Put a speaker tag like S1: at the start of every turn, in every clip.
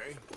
S1: Okay.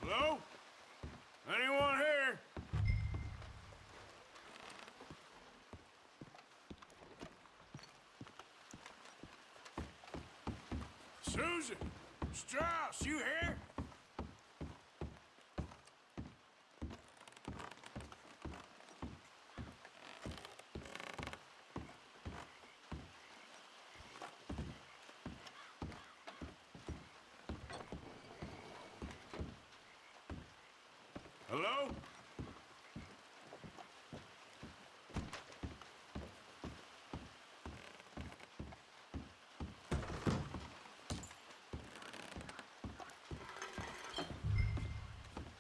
S1: Hello? Anyone here? Susan! Strauss, you here? Hello?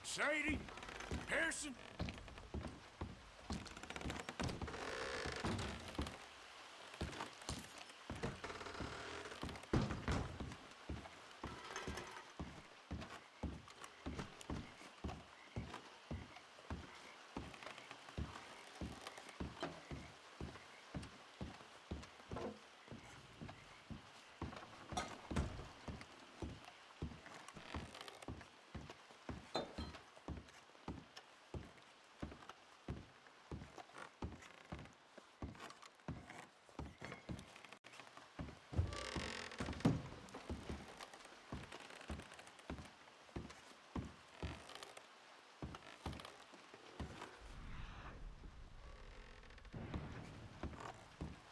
S1: Sadie? Harrison?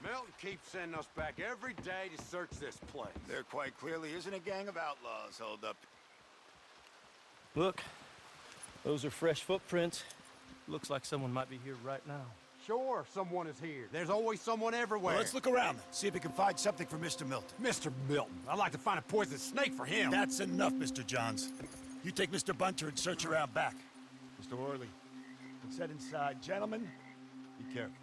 S2: Milton keeps sending us back every day to search this place.
S3: There quite clearly isn't a gang of outlaws holed up.
S4: Look, those are fresh footprints. Looks like someone might be here right now.
S2: Sure, someone is here. There's always someone everywhere.
S3: Well, let's look around then, see if we can find something for Mr. Milton.
S2: Mr. Milton, I'd like to find a poisonous snake for him.
S3: That's enough, Mr. Johns. You take Mr. Bunter and search around back. Mr. Orley, let's head inside. Gentlemen, be careful.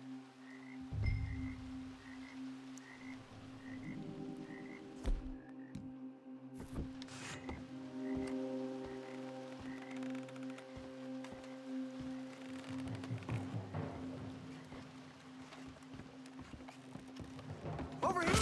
S2: Over here!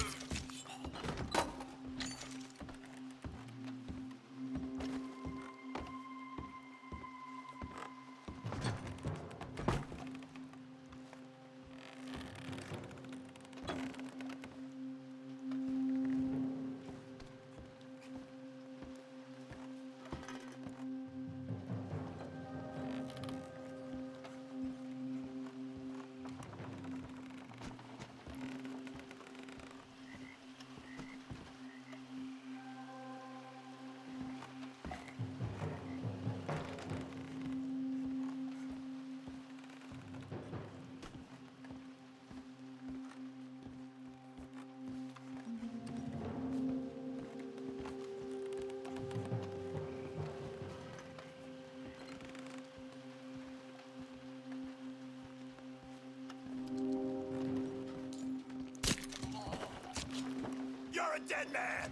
S3: You're a dead man!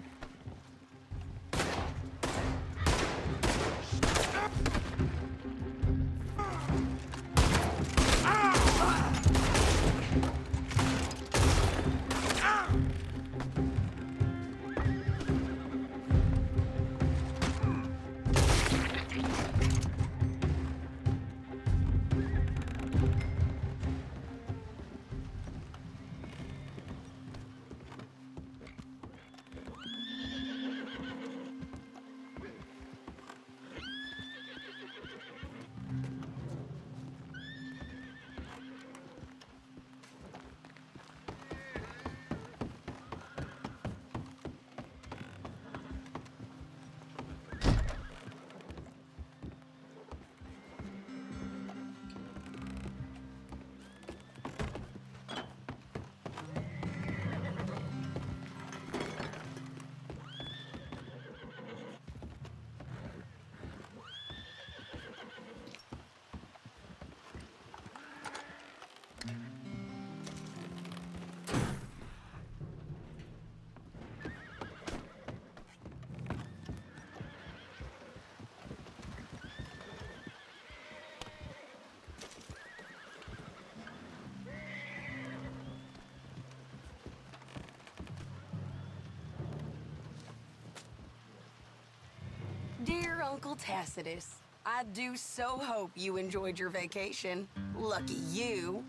S5: Dear Uncle Tacitus, I do so hope you enjoyed your vacation. Lucky you,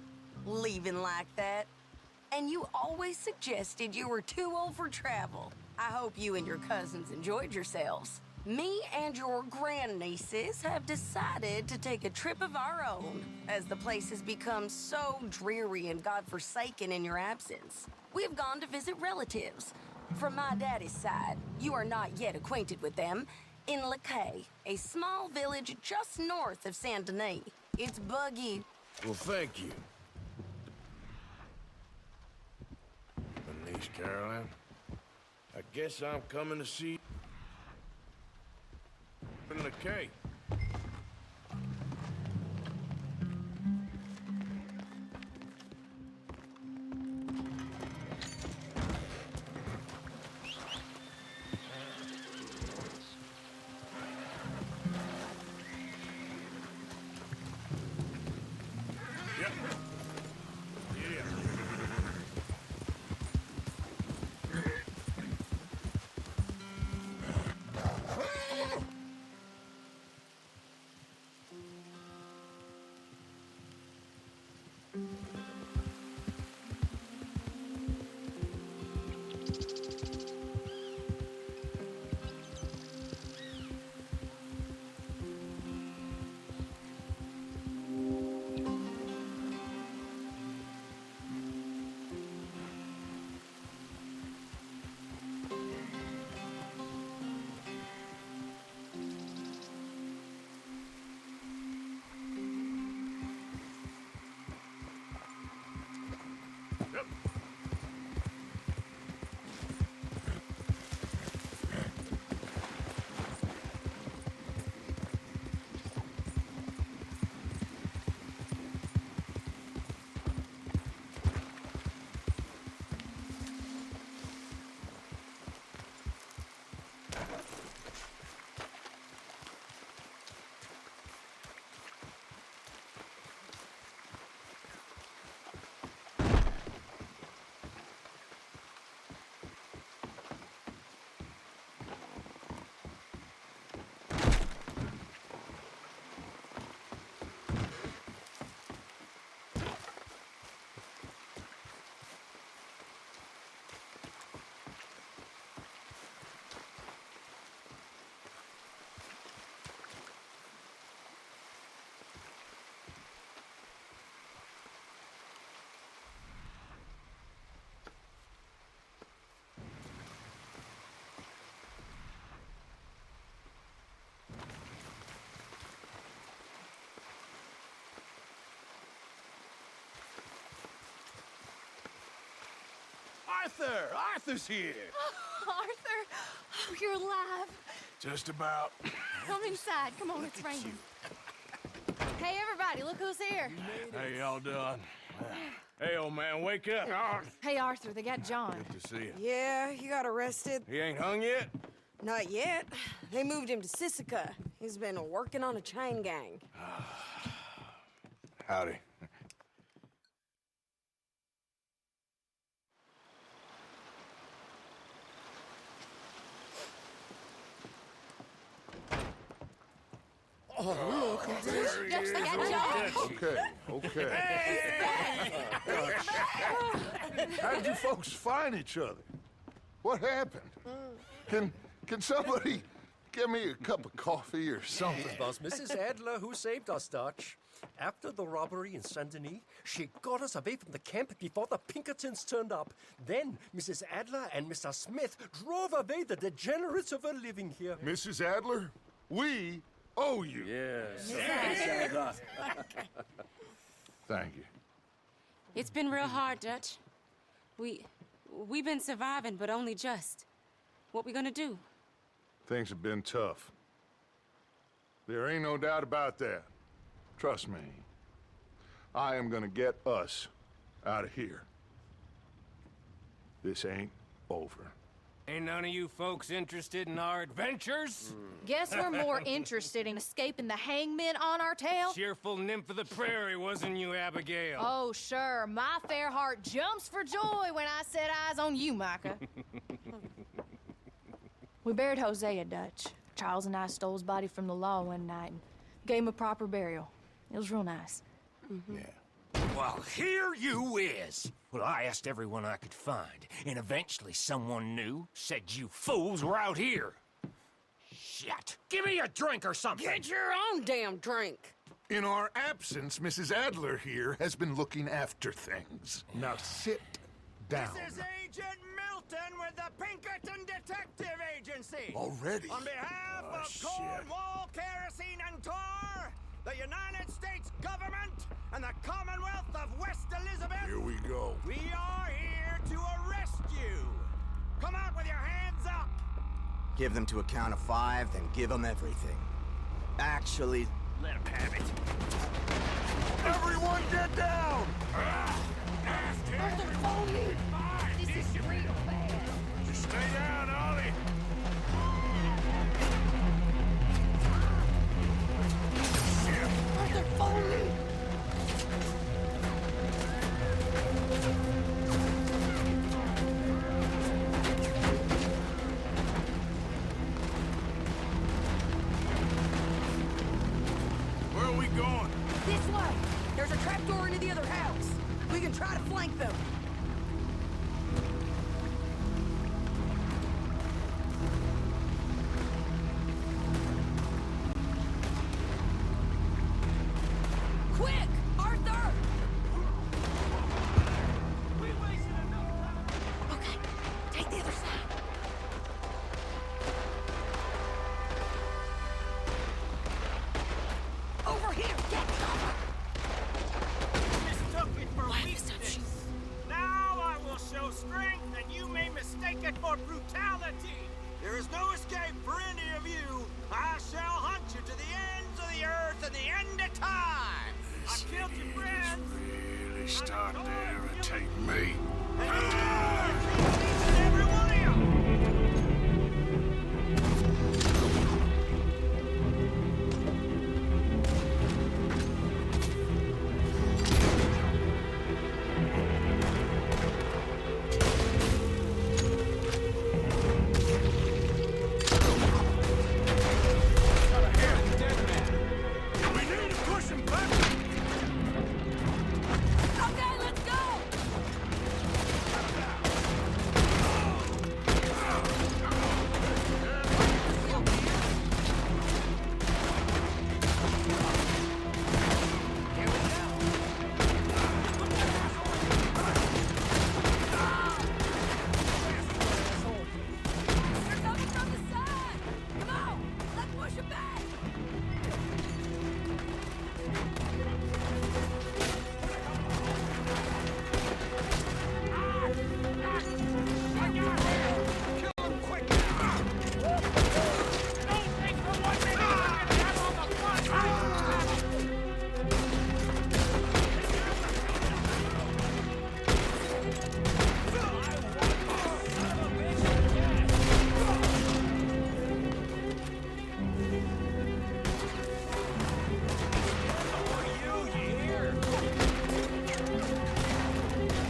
S5: leaving like that. And you always suggested you were too old for travel. I hope you and your cousins enjoyed yourselves. Me and your grandnieces have decided to take a trip of our own, as the place has become so dreary and godforsaken in your absence. We've gone to visit relatives. From my daddy's side, you are not yet acquainted with them, in Lakay, a small village just north of Saint Denis. It's buggy.
S1: Well, thank you. Niece Caroline, I guess I'm coming to see in the cave. Yep. Yeah.
S2: Arthur! Arthur's here!
S6: Arthur! Oh, you're alive.
S1: Just about.
S6: Come inside. Come on, it's raining. Hey, everybody, look who's here.
S1: How y'all doing? Hey, old man, wake up.
S6: Hey, Arthur, they got John.
S1: Good to see you.
S7: Yeah, he got arrested.
S1: He ain't hung yet?
S7: Not yet. They moved him to Sisika. He's been working on a chain gang.
S1: Howdy.
S6: Jokes, they got John.
S8: Okay. How did you folks find each other? What happened? Can somebody get me a cup of coffee or something?
S9: It was Mrs. Adler who saved us, Dutch. After the robbery in Saint Denis, she got us away from the camp before the Pinkertons turned up. Then Mrs. Adler and Mr. Smith drove away the degenerates who were living here.
S8: Mrs. Adler, we owe you.
S1: Yes.
S8: Thank you.
S10: It's been real hard, Dutch. We've been surviving, but only just. What we gonna do?
S8: Things have been tough. There ain't no doubt about that. Trust me. I am gonna get us out of here. This ain't over.
S1: Ain't none of you folks interested in our adventures?
S6: Guess we're more interested in escaping the hangmen on our tail?
S1: Cheerful nymph of the prairie, wasn't you, Abigail?
S6: Oh, sure. My fair heart jumps for joy when I set eyes on you, Micah. We buried Hosea, Dutch. Charles and I stole his body from the law one night and gave him a proper burial. It was real nice.
S1: Yeah.
S11: Well, here you is. Well, I asked everyone I could find, and eventually someone new said you fools were out here. Shit. Give me a drink or something.
S7: Get your own damn drink.
S8: In our absence, Mrs. Adler here has been looking after things. Now sit down.
S2: This is Agent Dalton with the Pinkerton Detective Agency.
S3: Already?
S2: On behalf of
S3: shit.
S2: Cornwall, Kerosene, and Tar, the United States government, and the Commonwealth of West Elizabeth.
S3: Here we go.
S2: We are here to arrest you. Come out with your hands up.
S12: Give them to a count of 5, then give them everything. Actually,
S11: Let him have it.
S3: Everyone get down!
S5: Arthur, phone me. This is real bad.
S3: Just stay down, Ollie.
S5: Arthur, phone me.
S3: Where are we going?
S7: This way! There's a trapdoor into the other house. We can try to flank them. Quick! Arthur! Okay, take the other side. Over here! Get cover!
S2: Mistook it for
S7: Why
S2: weakness.
S7: perception?
S2: Now I will show strength, and you may mistake it for brutality. There is no escape for any of you. I shall hunt you to the ends of the earth and the end of time. I killed your friends.
S3: Really starting to irritate me.
S2: And each and every one of you.
S3: We need to push him back!
S7: Okay, let's go! They're coming from the side! Come on! Let's push them back!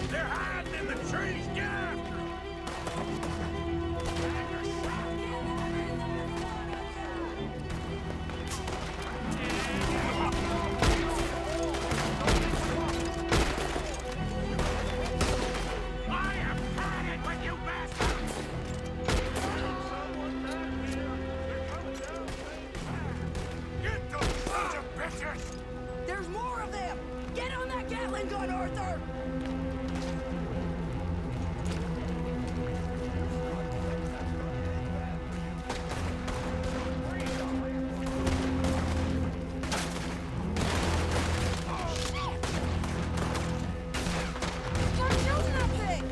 S3: They're hiding in the trees! Get after them!
S11: I have had it with you bastards!
S3: Get those sons of bitches!
S7: There's more of them! Get on that Gatling gun, Arthur! Start shooting that thing!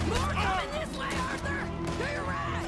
S7: More coming this way, Arthur! To your right!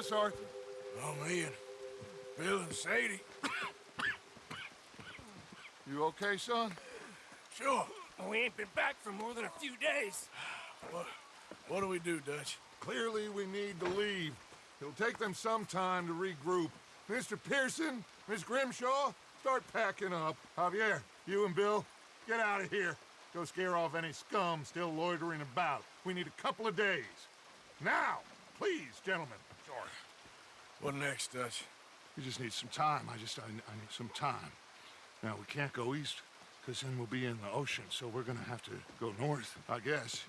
S8: us, Arthur?
S13: Oh, me and Bill and Sadie.
S8: You okay, son?
S13: Sure.
S11: We ain't been back for more than a few days.
S13: What do we do, Dutch?
S8: Clearly, we need to leave. It'll take them some time to regroup. Mr. Pearson, Miss Grimshaw, start packing up. Javier, you and Bill, get out of here. Go scare off any scum still loitering about. We need a couple of days. Now, please, gentlemen. Sorry.
S13: What next, Dutch?
S8: We just need some time. I need some time. Now, we can't go east, because then we'll be in the ocean, so we're gonna have to go north, I guess.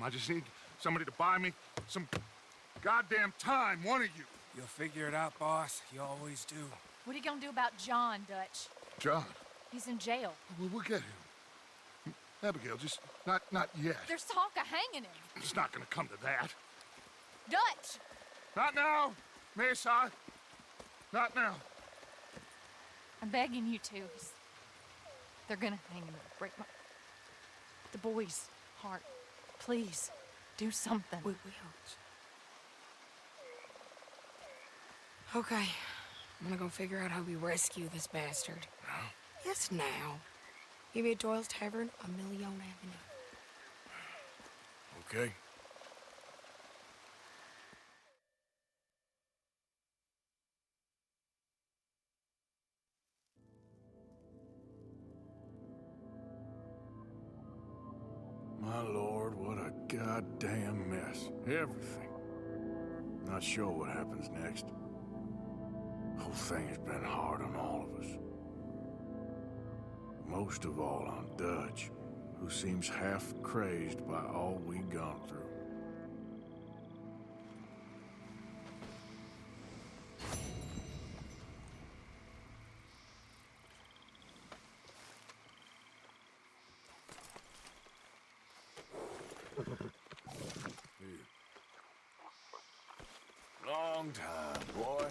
S8: I just need somebody to buy me some goddamn time, one of you.
S2: You'll figure it out, boss. You always do.
S6: What are you gonna do about John, Dutch?
S8: John,
S6: He's in jail.
S8: we'll get him. Abigail, just not yet.
S6: There's talk of hanging him.
S8: It's not gonna come to that.
S6: Dutch!
S8: Not now, Miss. Not now.
S6: I'm begging you to. They're gonna hang him. It'll break the boy's heart. Please, do something.
S7: We will. Okay. I'm gonna go figure out how we rescue this bastard.
S13: Now?
S7: Yes, now. Meet me at Doyle's Tavern on Million Avenue.
S13: Okay. My lord, what a goddamn mess. Everything. Not sure what happens next. Whole thing has been hard on all of us. Most of all on Dutch, who seems half crazed by all we've gone through. Long time, boy.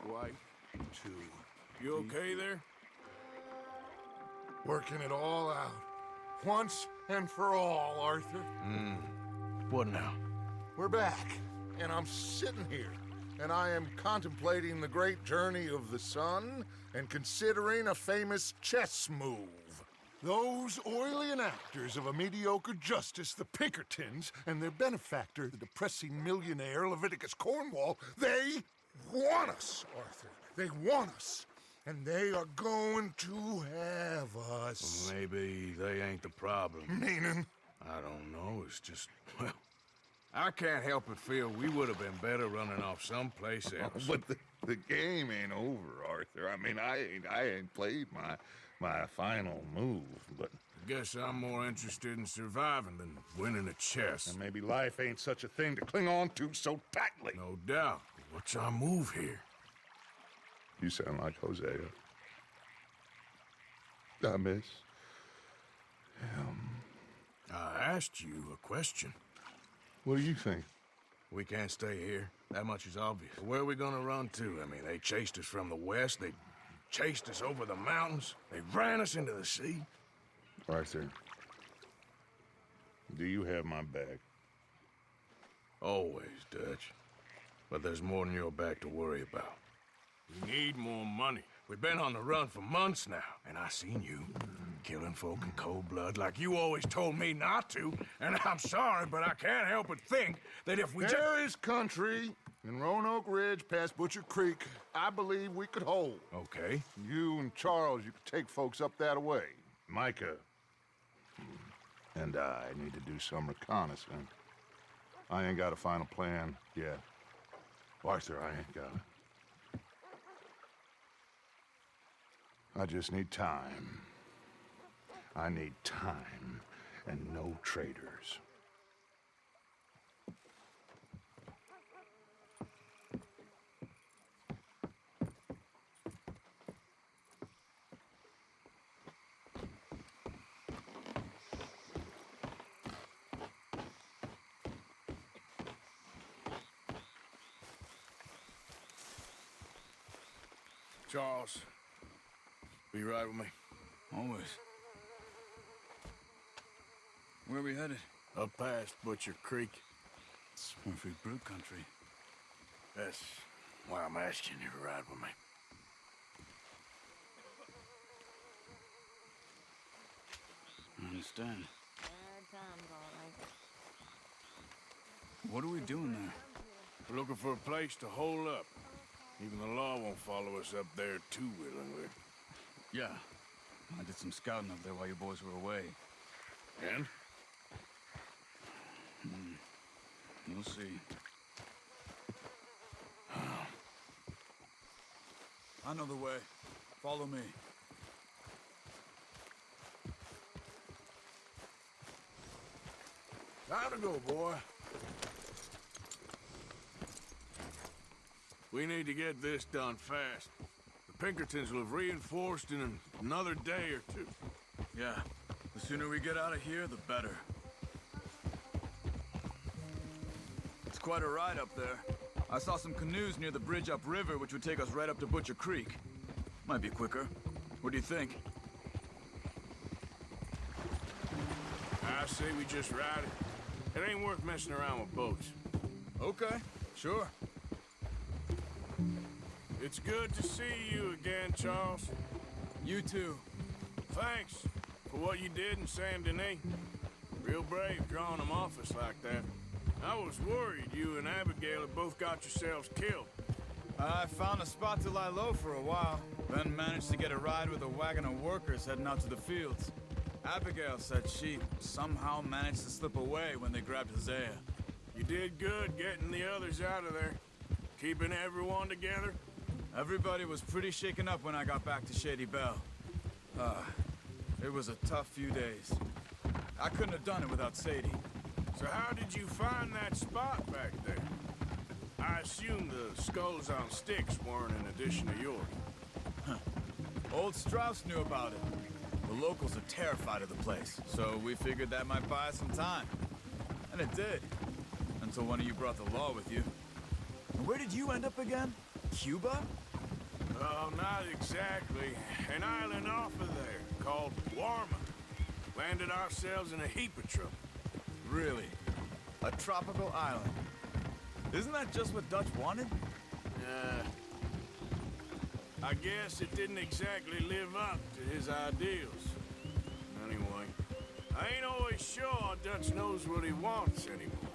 S8: Right to...
S13: You okay there?
S8: Working it all out. Once and for all, Arthur.
S13: What now?
S8: We're back, and I'm sitting here, and I am contemplating the great journey of the sun and considering a famous chess move. Those oily enactors of a mediocre justice, the Pinkertons, and their benefactor, the depressing millionaire Leviticus Cornwall, they want us, Arthur. They want us. And they are going to have us.
S13: Maybe they ain't the problem.
S8: Meaning?
S13: I don't know. It's just, well, I can't help but feel we would have been better running off someplace else.
S8: But the game ain't over, Arthur. I mean, I ain't played my final move, but...
S13: Guess I'm more interested in surviving than winning a chess.
S8: And maybe life ain't such a thing to cling on to so tightly.
S13: No doubt. What's our move here?
S8: You sound like Hosea. I miss him.
S13: I asked you a question.
S8: What do you think?
S13: We can't stay here. That much is obvious. Where are we gonna run to? I mean, they chased us from the west. They chased us over the mountains. They ran us into the sea.
S8: Arthur, do you have my back?
S13: Always, Dutch. But there's more than your back to worry about. We need more money. We've been on the run for months now, and I seen you killing folk in cold blood like you always told me not to. And I'm sorry, but I can't help but think that if we just...
S8: There is country in Roanoke Ridge past Butcher Creek I believe we could hold.
S13: Okay.
S8: You and Charles, you could take folks up that way. Micah and I need to do some reconnaissance. I ain't got a final plan yet. Arthur, I ain't got it. I just need time. I need time and no traitors.
S13: Charles, be right with me.
S14: Always. Where are we headed?
S13: Up past Butcher Creek.
S14: It's perfect brute country.
S13: That's why I'm asking you to ride with me.
S14: I understand. What are we doing there?
S13: We're looking for a place to hole up. Even the law won't follow us up there too willingly.
S14: Yeah. I did some scouting up there while you boys were away.
S13: And?
S14: You'll see. I know the way. Follow me.
S13: Time to go, boy. We need to get this done fast. The Pinkertons will have reinforced in another day or two.
S14: Yeah. The sooner we get out of here, the better. It's quite a ride up there. I saw some canoes near the bridge upriver, which would take us right up to Butcher Creek. Might be quicker. What do you think?
S13: I say we just ride it. It ain't worth messing around with boats.
S14: Okay, sure.
S13: It's good to see you again, Charles.
S14: You too.
S13: Thanks for what you did in Saint Denis. Real brave drawing them off us like that. I was worried you and Abigail had both got yourselves killed.
S14: I found a spot to lie low for a while, then managed to get a ride with a wagon of workers heading out to the fields. Abigail said she somehow managed to slip away when they grabbed Hosea.
S13: You did good getting the others out of there. Keeping everyone together.
S14: Everybody was pretty shaken up when I got back to Shady Belle. It was a tough few days. I couldn't have done it without Sadie.
S13: So how did you find that spot back there? I assume the skulls on sticks weren't an addition of yours.
S14: Old Strauss knew about it. The locals are terrified of the place, so we figured that might buy us some time. And it did. Until one of you brought the law with you. And where did you end up again? Cuba?
S13: Oh, not exactly. An island off of there, called Warma. Landed ourselves in a heap of trouble.
S14: Really? A tropical island? Isn't that just what Dutch wanted?
S13: I guess it didn't exactly live up to his ideals. Anyway, I ain't always sure Dutch knows what he wants anymore.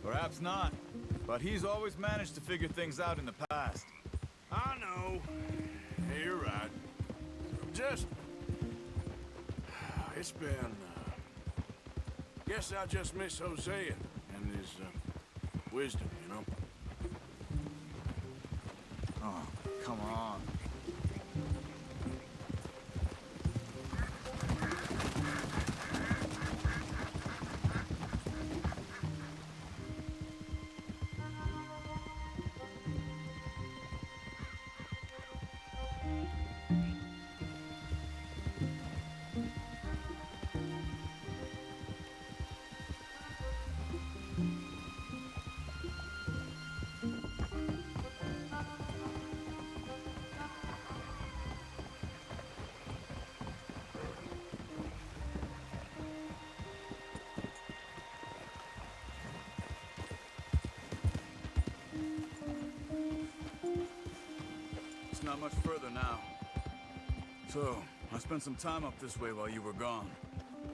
S14: Perhaps not. But he's always managed to figure things out in the past.
S13: I know. You're right. Just... It's been... Guess I just miss Hosea and his wisdom, you know?
S14: Oh, come on. It's not much further now. So, I spent some time up this way while you were gone.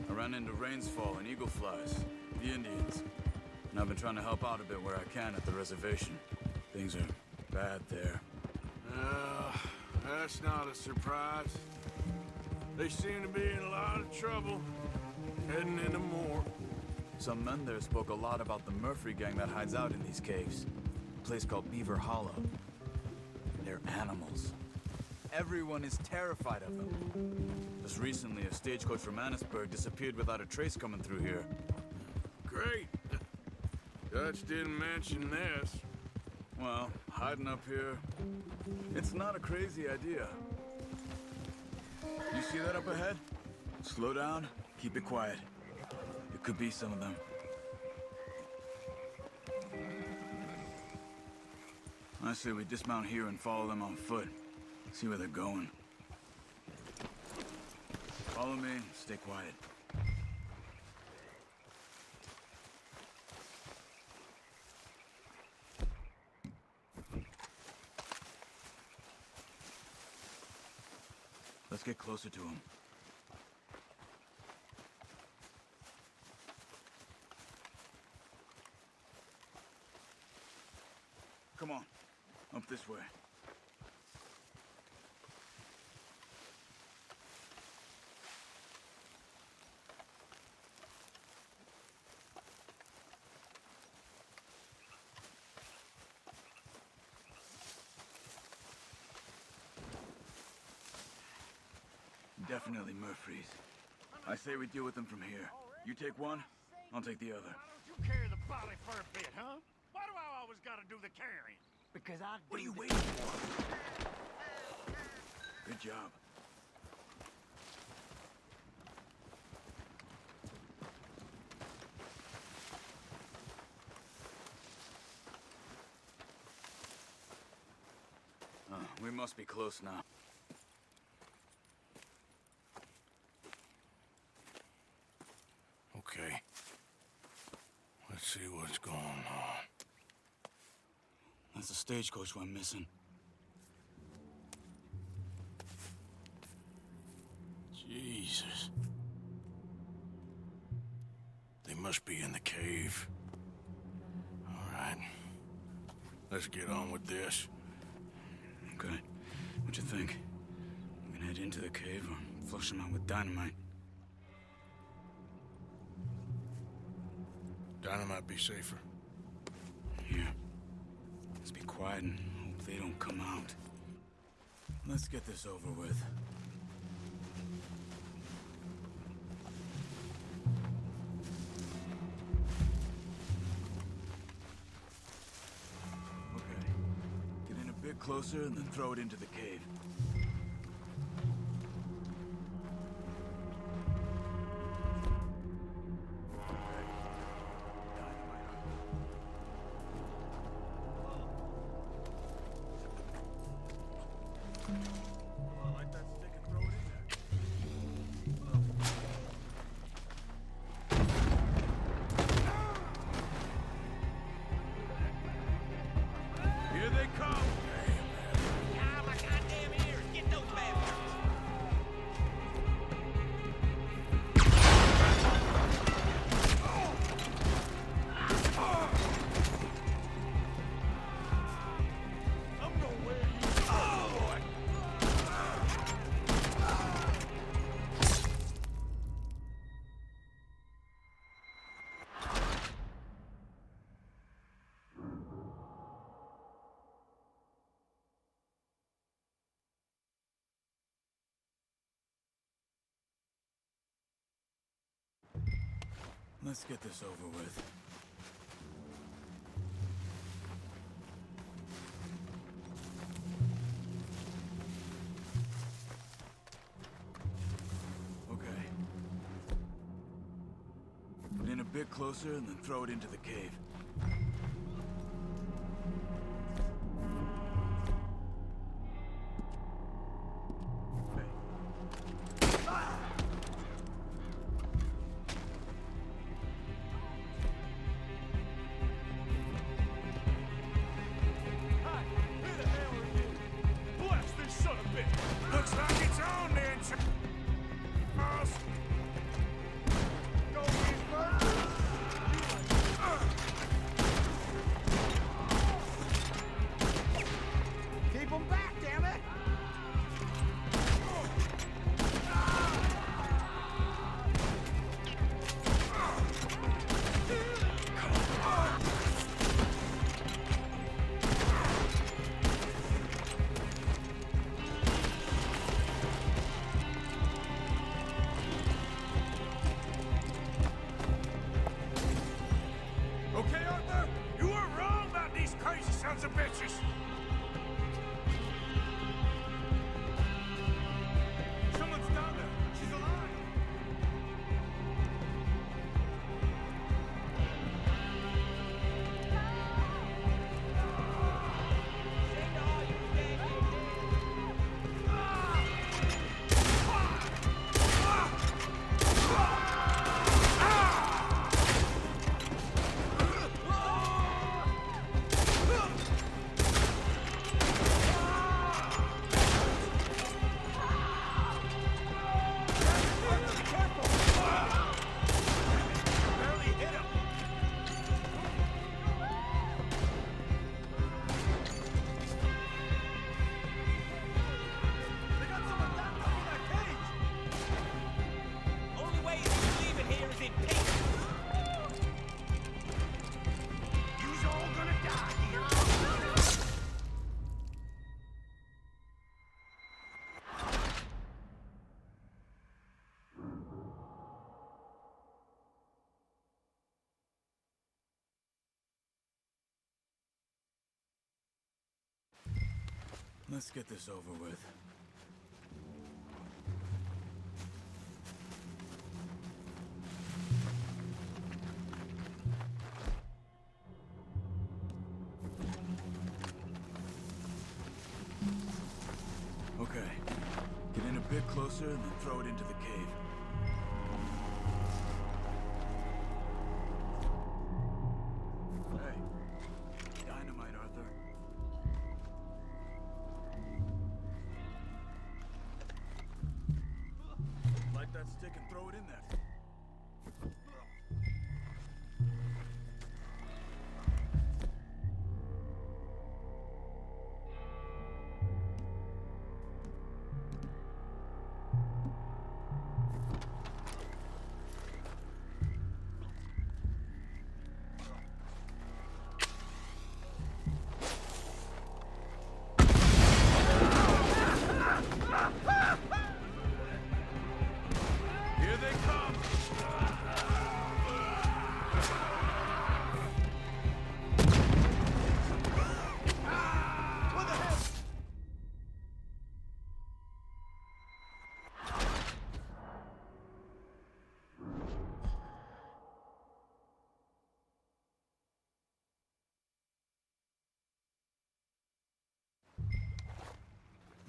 S14: I ran into Rainsfall and Eagle Flies, the Indians. And I've been trying to help out a bit where I can at the reservation. Things are bad there.
S13: That's not a surprise. They seem to be in a lot of trouble, heading into more.
S14: Some men there spoke a lot about the Murphy gang that hides out in these caves. A place called Beaver Hollow. They're animals. Everyone is terrified of them. Just recently, a stagecoach from Annisburg disappeared without a trace coming through here.
S13: Great. Dutch didn't mention this.
S14: Well, hiding up here, it's not a crazy idea. You see that up ahead? Slow down, keep it quiet. It could be some of them. I say we dismount here and follow them on foot. See where they're going. Follow me, stay quiet. Let's get closer to him. Come on, up this way. Definitely Murphy's. I say we deal with them from here. You take one, I'll take the other.
S3: Why don't you carry the body for a bit, huh? Why do I always gotta do the carrying? Because I...
S14: What are you waiting for? Good job. We must be close now.
S13: Okay. Let's see what's going on.
S14: That's the stagecoach we're missing.
S13: Jesus. They must be in the cave. All right. Let's get on with this.
S14: Okay. What you think? We can head into the cave or flush them out with dynamite?
S13: Dynamite be safer.
S14: Here. Let's be quiet and hope they don't come out. Let's get this over with. Okay. Get in a bit closer and then throw it into the cave.
S13: Here they come!
S2: Ah, my goddamn ears! Get those bastards!
S3: I'm gonna wear you out, boy!
S14: Let's get this over with. Okay. Get in a bit closer and then throw it into the cave.
S3: Hi, who the hell are you? Blast this son of a bitch!
S13: Looks like it's on then!
S14: Let's get this over with. Okay. Get in a bit closer and then throw it into the cave. Hey. Dynamite, Arthur. Light that stick and throw it in there. Here they come! What the hell?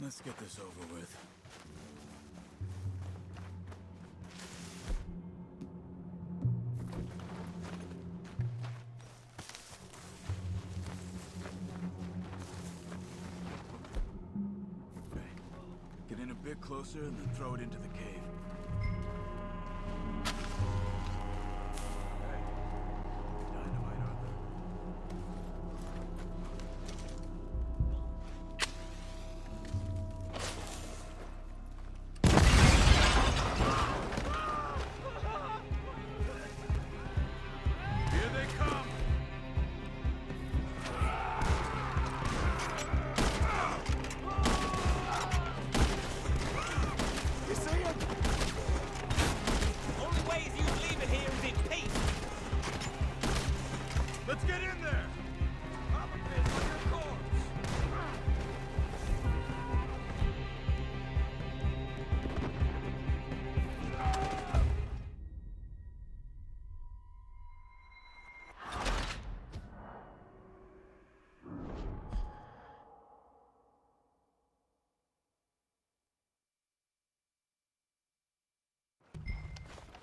S14: Let's get this over with. Get in a bit closer and then throw it into the cave. Dynamite, Arthur. Here they come!
S2: You see him? Only way is you leaving here is in peace.
S14: Let's get in there!
S2: I'm a bit on your corpse.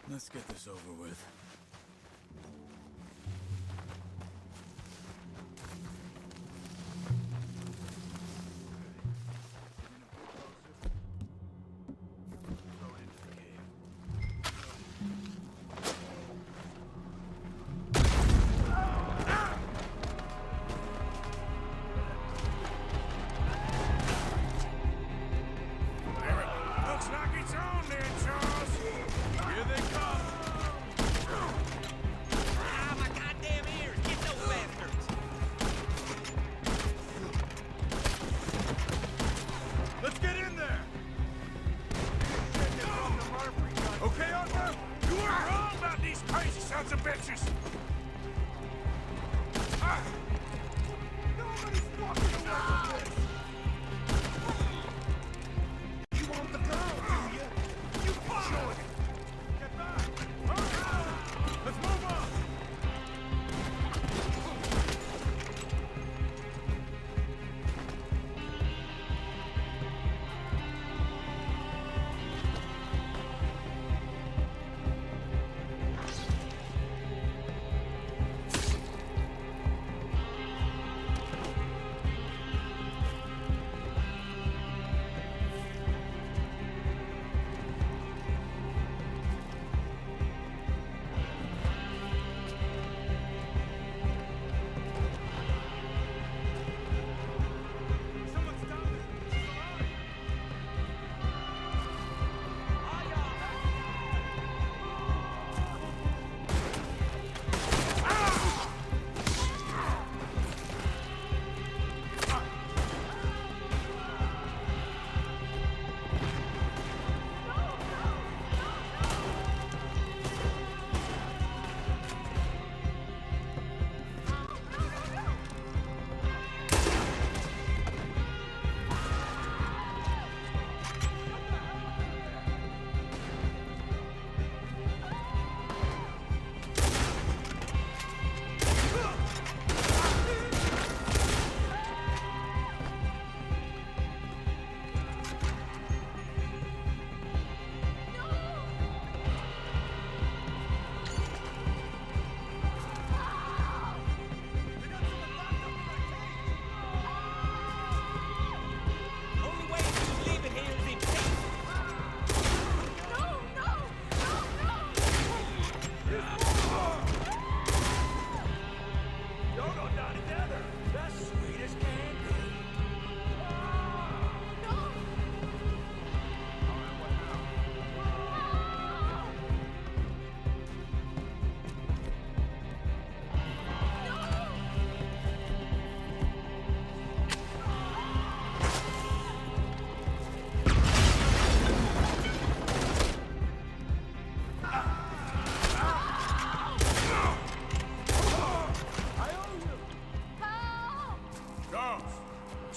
S14: Let's get this over with.
S2: Looks like it's on there, Charles.
S14: Here they come!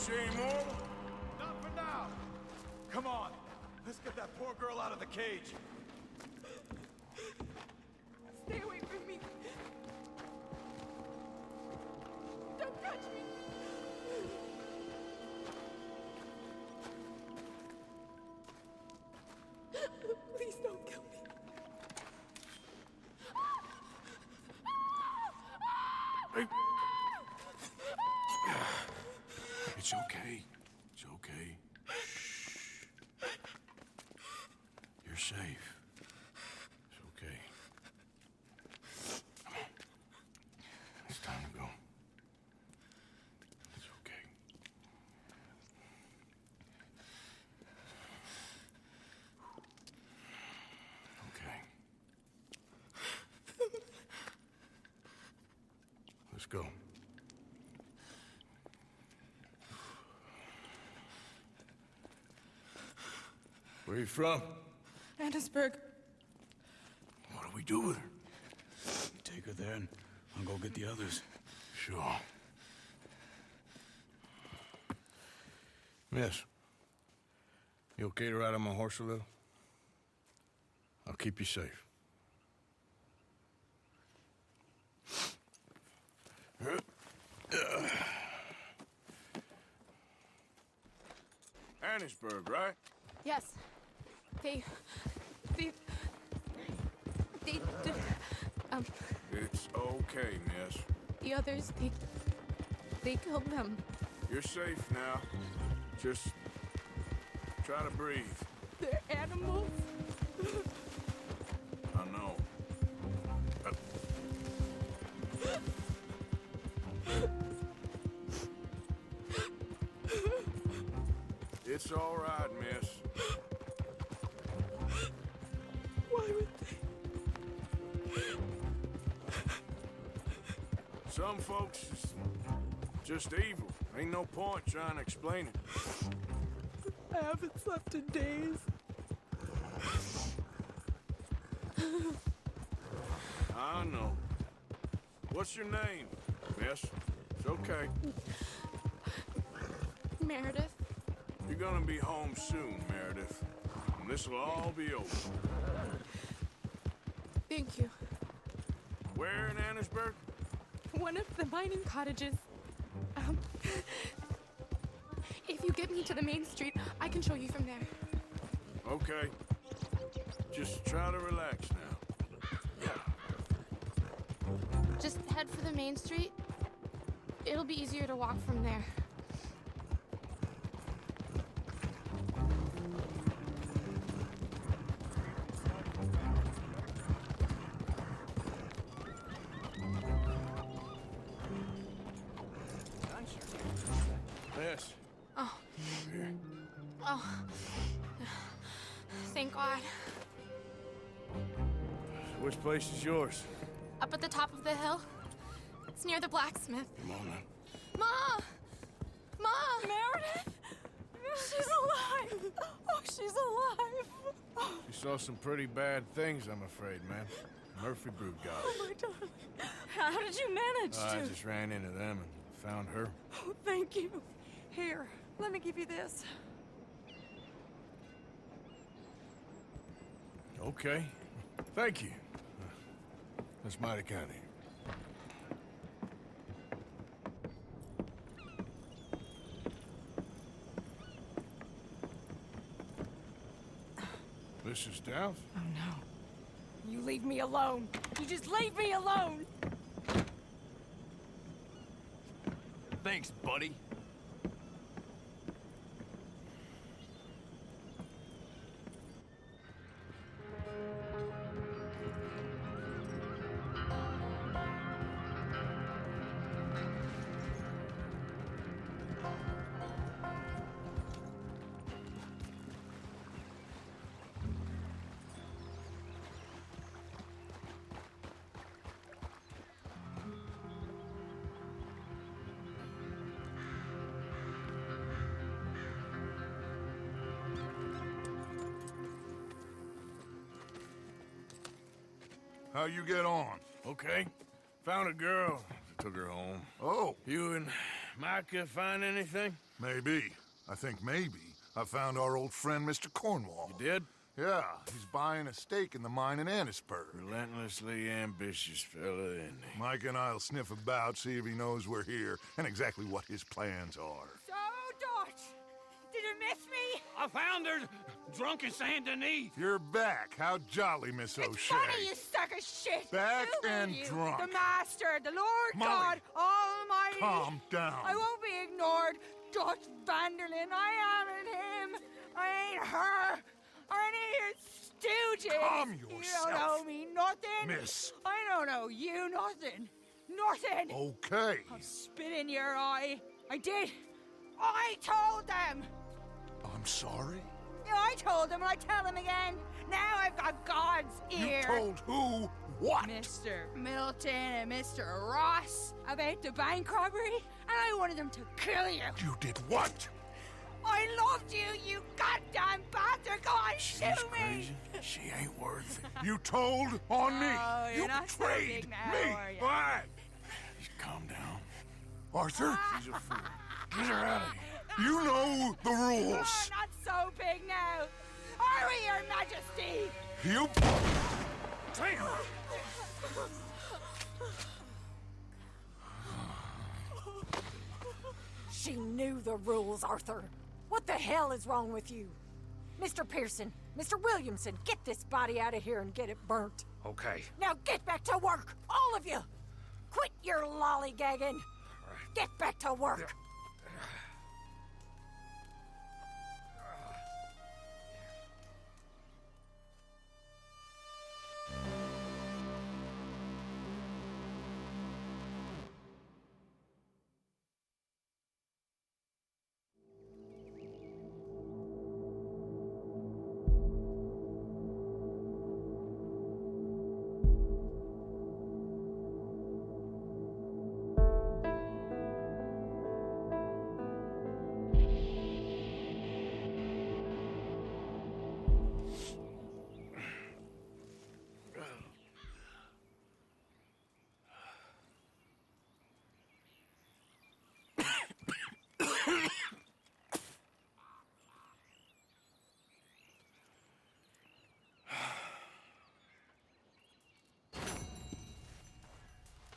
S13: see any more?
S14: Not for now. Come on. Let's get that poor girl out of the cage.
S7: Stay away from me. Don't touch me. Please don't kill me.
S13: Hey. It's okay. It's okay. Shh. You're safe. It's okay. Come on. It's time to go. It's okay. Okay. Let's go. Where are you from?
S7: Annesburg.
S13: What do we do with her? Take her there and I'll go get the others. Sure. Miss, you okay to ride on my horse a little? I'll keep you safe. Annesburg, right?
S7: Yes. They,
S13: It's okay, miss.
S7: the others, they killed them.
S13: You're safe now. Just try to breathe.
S7: They're animals.
S13: I know. It's all right, miss.
S7: Why would they?
S13: Some folks is just evil. Ain't no point trying to explain it.
S7: I haven't slept in days.
S13: I know. What's your name, miss? It's okay.
S7: Meredith.
S13: You're gonna be home soon, Meredith. And this'll all be over.
S7: Thank you.
S13: Where in Annesburg?
S7: One of the mining cottages. If you get me to the main street, I can show you from there.
S13: Okay. Just try to relax now.
S7: Just head for the main street. It'll be easier to walk from there.
S13: Yes.
S7: Oh.
S13: Here.
S7: Oh. Thank God.
S13: Which place is yours?
S7: Up at the top of the hill. It's near the blacksmith.
S13: Come on now.
S7: Ma! Ma!
S5: Meredith! She's alive! Oh, she's alive!
S13: She saw some pretty bad things, I'm afraid, man. Murphy Brood got her.
S5: Oh, my darling. How did you manage
S13: I
S5: to?
S13: just ran into them and found her.
S5: Oh, thank you. Here, let me give you this.
S13: Okay. Thank you. That's mighty kind of you. Mrs. Downs?
S5: Oh, no. You leave me alone. You just leave me alone.
S14: Thanks, buddy.
S8: How you get on?
S13: Okay. Found a girl. Took her home.
S8: Oh.
S13: You and Micah find anything?
S8: Maybe. I think maybe I found our old friend, Mr. Cornwall.
S13: You did?
S8: Yeah, he's buying a stake in the mine in Annisburg.
S13: Relentlessly ambitious fella, isn't he?
S8: Mike and I'll sniff about, see if he knows we're here, and exactly what his plans are.
S2: So, Dutch, did you miss me?
S1: I found her drunk in Saint Denis.
S8: You're back. How jolly, Miss O'Shea.
S2: It's funny, you sack of shit.
S8: Back
S2: Who are
S8: and
S2: you?
S8: drunk.
S2: The Master, the Lord
S8: Molly,
S2: God Almighty.
S8: calm down.
S2: I won't be ignored. Dutch Vanderlyn, I am him. I ain't her. Or any of your stooges.
S8: Calm
S2: You
S8: yourself.
S2: don't owe me nothing.
S8: Miss.
S2: I don't owe you nothing. Nothing.
S8: Okay.
S2: I'll spit in your eye. I did. I told them.
S8: I'm sorry?
S2: Yeah, I told them and I tell them again. Now I've got God's ear.
S8: You told who what?
S2: Mr. Milton and Mr. Ross about the bank robbery, and I wanted them to kill you.
S8: You did what?
S2: I loved you, you goddamn bastard! Go on, shoot me!
S13: She ain't worth it.
S8: You told on me.
S2: Oh, you're
S8: You
S2: not so
S8: betrayed
S2: big now,
S8: me.
S2: are you?
S8: Why?
S13: Just calm down.
S8: Arthur,
S13: She's a fool. Get her out of here.
S8: you know the rules.
S2: Oh, not so big now. Are we, Your Majesty?
S8: You...
S15: She knew the rules, Arthur. What the hell is wrong with you? Mr. Pearson, Mr. Williamson, get this body out of here and get it burnt.
S11: Okay.
S15: Now get back to work, all of you! Quit your lollygagging! Get back to work!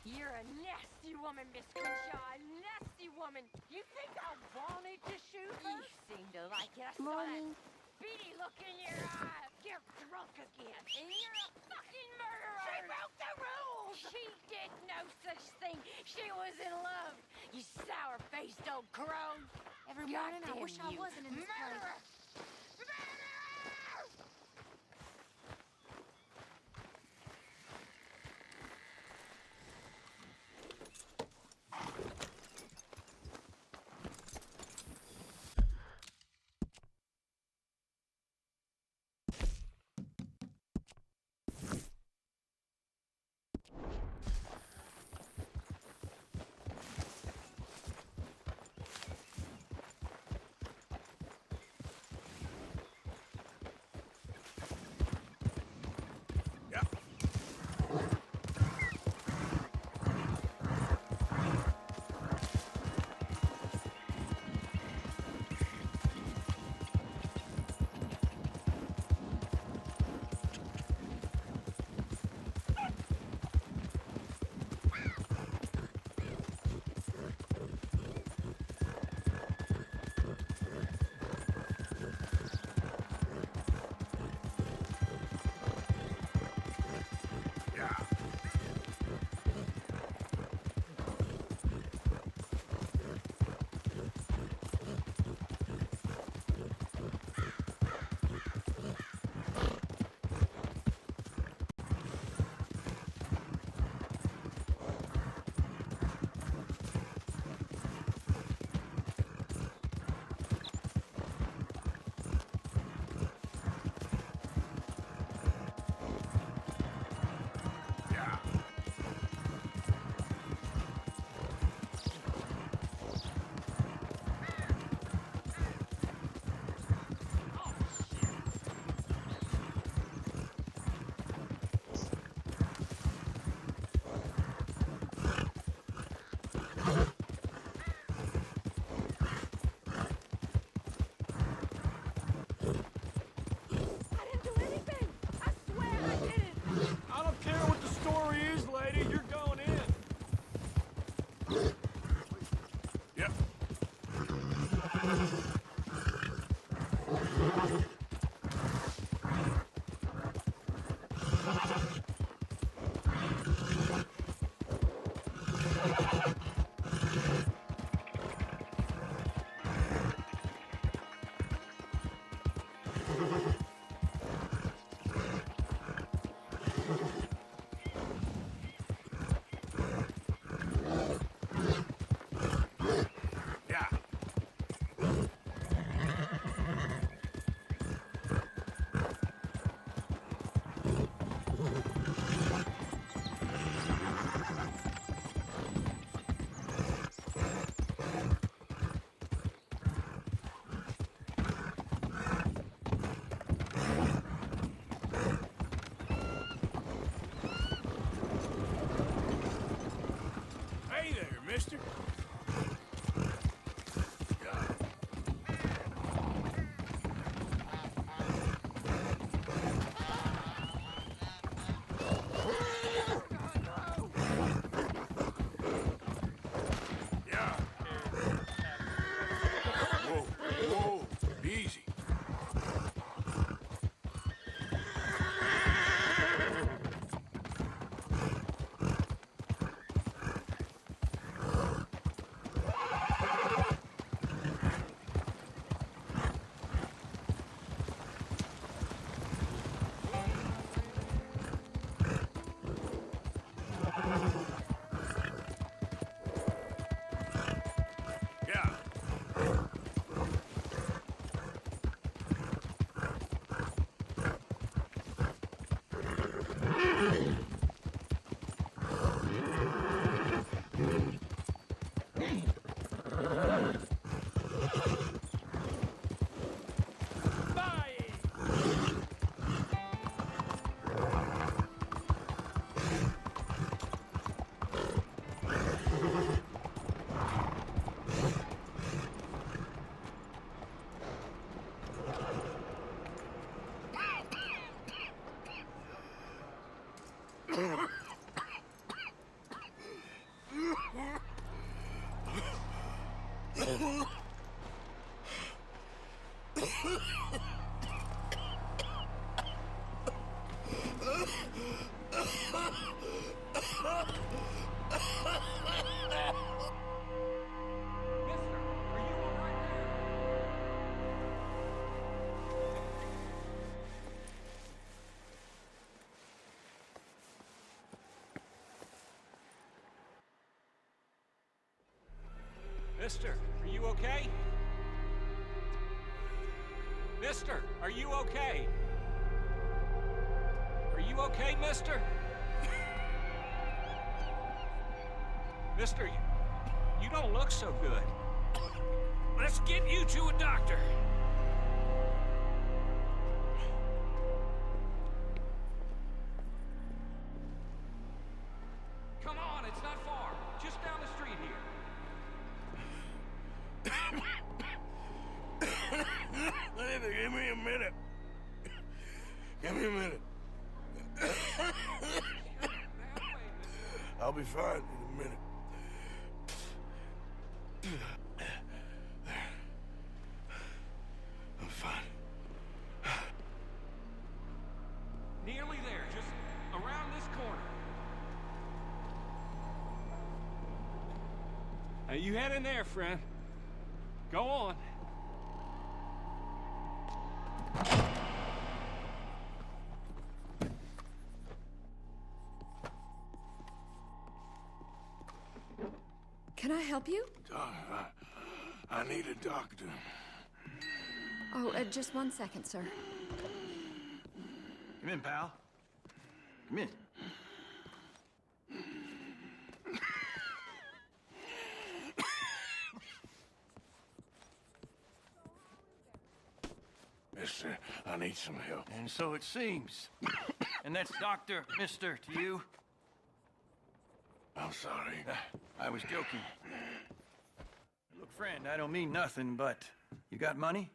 S16: You're a nasty woman, Miss Crenshaw. A nasty woman. You think I wanted to shoot her? You seem to like it. I saw that beady look in your eye. You're drunk again. And you're a fucking murderer. She broke the rules. She did no such thing. She was in love. You sour-faced old crone.
S6: Every morning I wish I wasn't in this
S16: Murderer.
S6: place.
S13: mister? Whoa, easy.
S1: Mister, are you okay? Mister, are you okay? Are you okay, mister? Mister, you don't look so good. Let's get you to a doctor. Come on, it's not far. Just down the street here.
S13: Give me a minute. Give me a minute. I'll be fine in a minute. I'm fine.
S1: Nearly there, just around this corner. Now you head in there, friend. Go on.
S17: Can I help you?
S13: I need a doctor.
S17: Oh, just 1 second, sir.
S4: Come in, pal. Come in.
S13: Mister, I need some help.
S4: And so it seems. And that's Dr. Mister to you?
S13: I'm sorry.
S4: I was joking. Look, friend, I don't mean nothing, but you got money?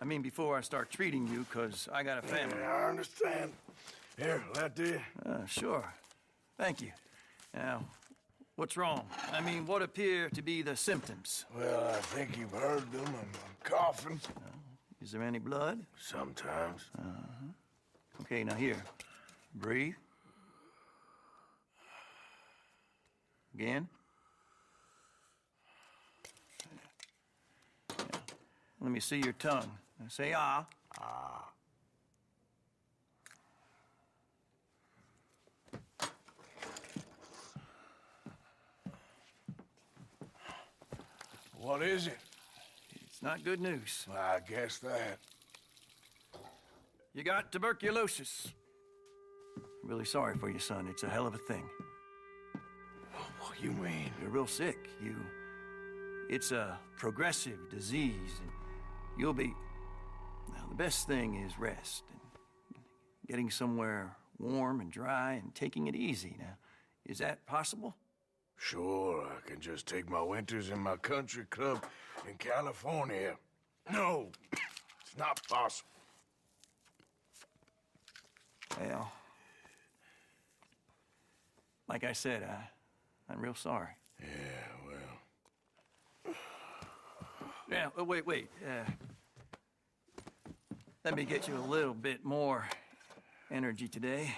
S4: I mean, before I start treating you, 'cause I got a family.
S13: Yeah, I understand. Here, that do you?
S4: Sure. Thank you. Now, what's wrong? I mean, what appear to be the symptoms?
S13: Well, I think you've heard them. I'm coughing.
S4: Is there any blood?
S13: Sometimes.
S4: Okay, now here. Breathe. Again. Yeah. Let me see your tongue. Now say ah.
S13: Ah. What is it?
S4: It's not good news.
S13: I guess that.
S4: You got tuberculosis. I'm really sorry for you, son. It's a hell of a thing.
S13: What you mean?
S4: You're real sick. It's a progressive disease, and you'll be... Now, the best thing is rest, and getting somewhere warm and dry and taking it easy. Now, is that possible?
S13: Sure, I can just take my winters in my country club in California. No, it's not possible.
S4: Well, like I said, I'm real sorry.
S13: Yeah, well...
S4: Yeah, wait. Let me get you a little bit more energy today.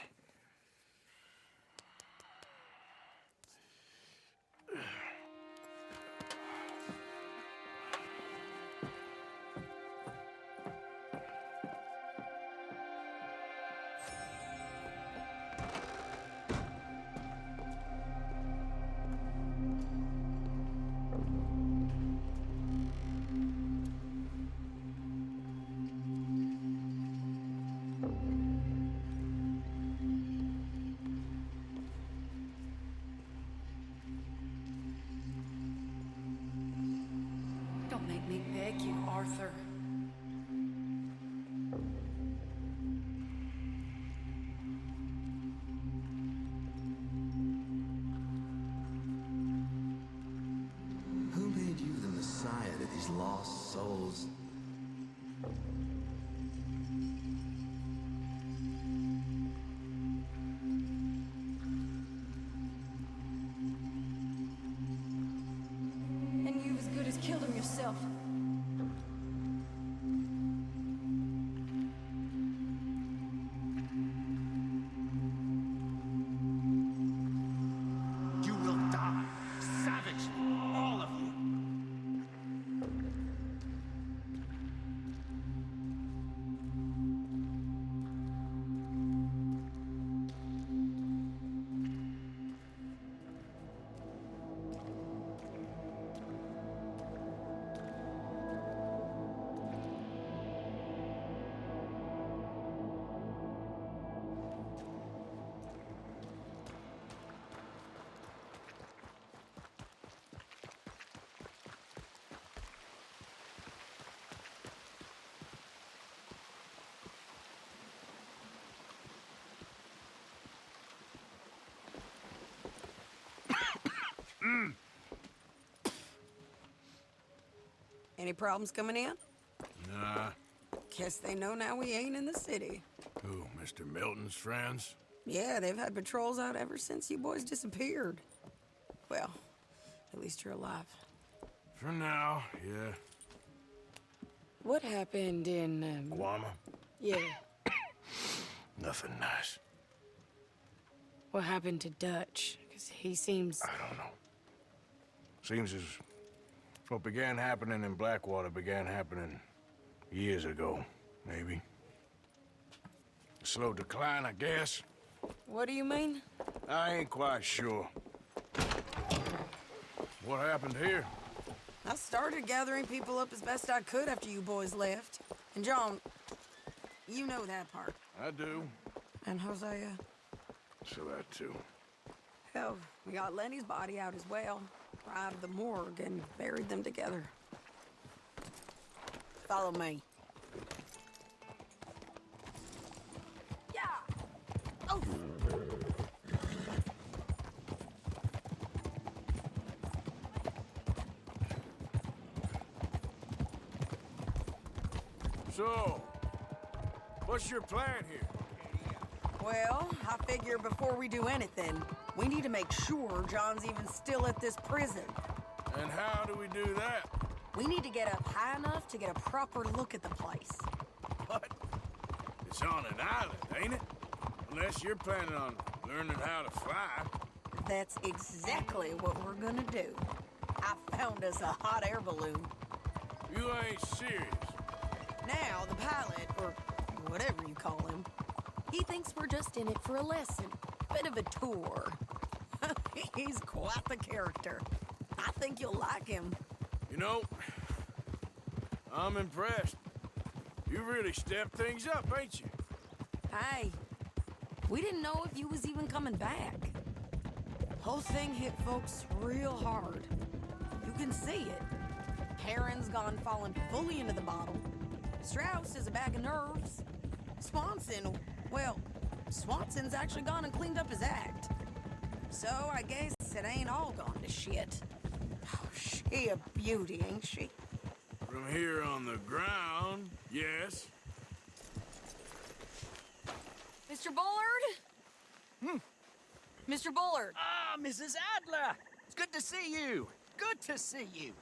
S5: Don't make me beg you, Arthur.
S12: Who made you the messiah to these lost souls?
S15: And you've as good as killed him yourself.
S11: You will die, savagely, all of you.
S5: Any problems coming in?
S13: Nah.
S5: Guess they know now we ain't in the city.
S13: Who, Mr. Milton's friends?
S5: Yeah, they've had patrols out ever since you boys disappeared. Well, at least you're alive.
S13: For now, yeah.
S7: What happened in,
S13: Guama?
S7: Yeah.
S13: Nothing nice.
S7: What happened to Dutch? Because he seems...
S13: I don't know. Seems as what began happening in Blackwater began happening years ago, maybe. A slow decline, I guess.
S5: What do you mean?
S13: I ain't quite sure. What happened here?
S5: I started gathering people up as best I could after you boys left. And John, you know that part.
S13: I do.
S5: And Hosea?
S13: So that too.
S5: Hell, we got Lenny's body out as well. Right to the morgue and buried them together. Follow me. Yeah! Oh!
S13: So, what's your plan here?
S5: Well, I figure before we do anything, we need to make sure John's even still at this prison.
S13: And how do we do that?
S5: We need to get up high enough to get a proper look at the place.
S13: What? It's on an island, ain't it? Unless you're planning on learning how to fly.
S5: That's exactly what we're gonna do. I found us a hot air balloon.
S13: You ain't serious.
S5: Now, the pilot, or whatever you call him, he thinks we're just in it for a lesson. Bit of a tour. He's quite the character. I think you'll like him.
S13: You know, I'm impressed. You really stepped things up, ain't you?
S5: Hey, we didn't know if you was even coming back. Whole thing hit folks real hard. You can see it. Perrin's gone falling fully into the bottle. Strauss is a bag of nerves. Swanson's actually gone and cleaned up his act. So I guess guess it ain't all gone to shit. Oh, she a beauty, ain't she?
S13: From here on the ground, yes.
S7: Mr. Bullard? Mr. Bullard.
S18: Ah, Mrs. Adler! It's good to see you. Good to see you.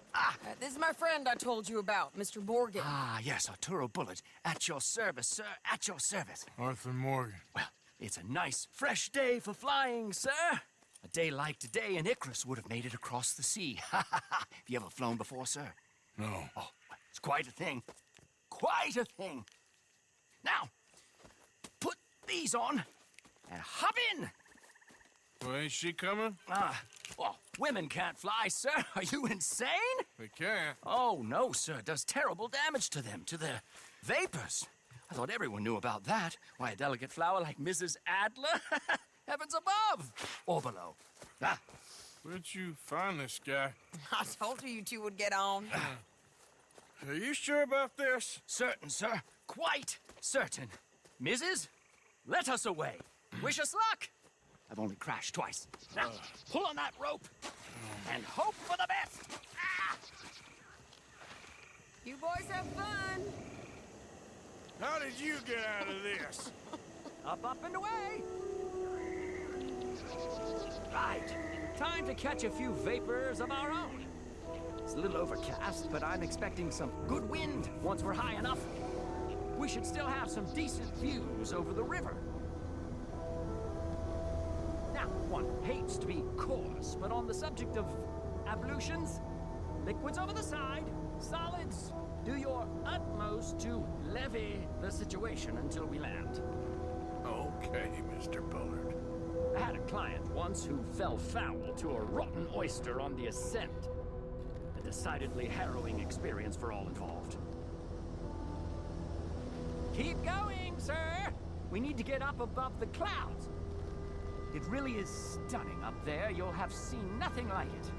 S7: This is my friend I told you about, Mr. Morgan.
S18: Ah, yes, Arturo Bullard. At your service, sir. At your service.
S13: Arthur Morgan.
S18: Well, it's a nice, fresh day for flying, sir. A day like today, an Icarus would have made it across the sea. Have you ever flown before, sir?
S13: No.
S18: Oh, it's quite a thing. Quite a thing. Now, put these on and hop in.
S13: Well, ain't she coming?
S18: Well, women can't fly, sir. Are you insane?
S13: They can't.
S18: Oh, no, sir. It does terrible damage to them, to their vapors. I thought everyone knew about that. Why, a delicate flower like Mrs. Adler? Heavens above! Or below.
S13: Where'd you find this guy?
S7: I told you two would get on.
S13: Are you sure about this?
S18: Certain, sir. Quite certain. Mrs., let us away. Wish us luck. I've only crashed twice. Now, pull on that rope and hope for the best.
S5: You boys have fun.
S13: How did you get out of this?
S18: Up, and away. Right. Time to catch a few vapors of our own. It's a little overcast, but I'm expecting some good wind once we're high enough. We should still have some decent views over the river. Now, one hates to be coarse, but on the subject of ablutions, liquids over the side, solids, do your utmost to levy the situation until we land.
S13: Okay, Mr. Bullard.
S18: I had a client once who fell foul to a rotten oyster on the ascent. A decidedly harrowing experience for all involved. Keep going, sir! We need to get up above the clouds. It really is stunning up there. You'll have seen nothing like it.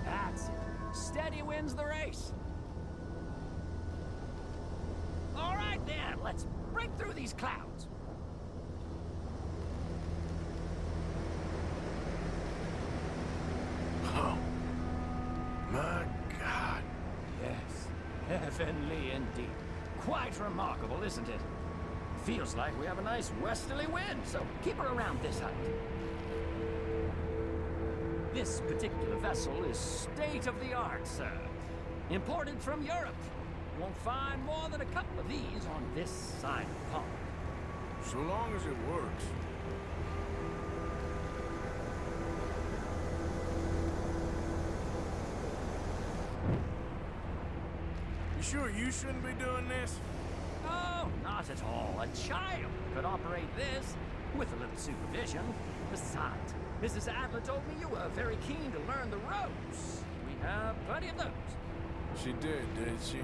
S18: That's it. Steady wins the race. All right, then. Let's break through these clouds.
S13: Oh, my God.
S18: Yes, heavenly indeed. Quite remarkable, isn't it? Feels like we have a nice westerly wind, so keep her around this height. This particular vessel is state-of-the-art, sir. Imported from Europe. You won't find more than a couple of these on this side of the pond.
S13: So long as it works. You sure you shouldn't be doing this?
S18: Oh, not at all. A child could operate this with a little supervision. Besides, Mrs. Adler told me you were very keen to learn the ropes. We have plenty of those.
S13: She did she?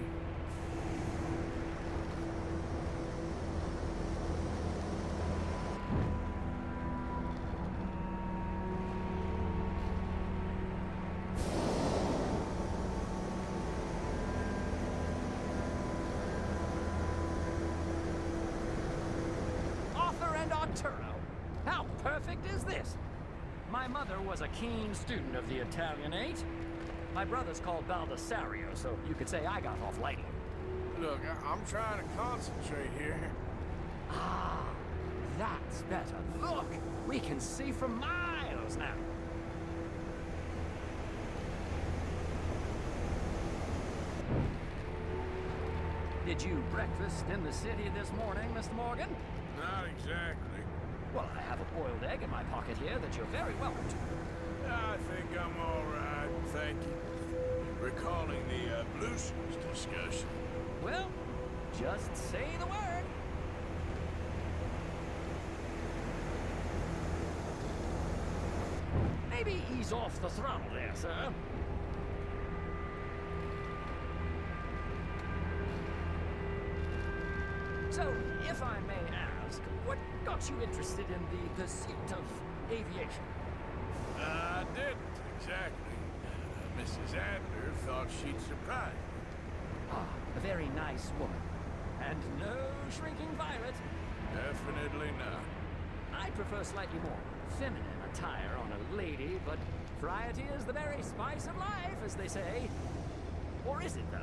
S18: Arturo. How perfect is this? My mother was a keen student of the Italianate. My brother's called Baldessario, so you could say I got off lightly.
S13: Look, I'm trying to concentrate here.
S18: Ah, that's better. Look, we can see for miles now. Did you breakfast in the city this morning, Mr. Morgan?
S13: Not exactly.
S18: Well, I have a boiled egg in my pocket here that you're very welcome to.
S13: I think I'm all right, thank you. Recalling the ablutions discussion.
S18: Well, just say the word. Maybe ease off the throttle there, sir. So, if I may ask, what got you interested in the pursuit of aviation.
S13: I didn't, exactly. Mrs. Adler thought she'd surprise me.
S18: Ah, a very nice woman. And no shrinking violet.
S13: Definitely not.
S18: I prefer slightly more feminine attire on a lady, but variety is the very spice of life, as they say. Or is it, though?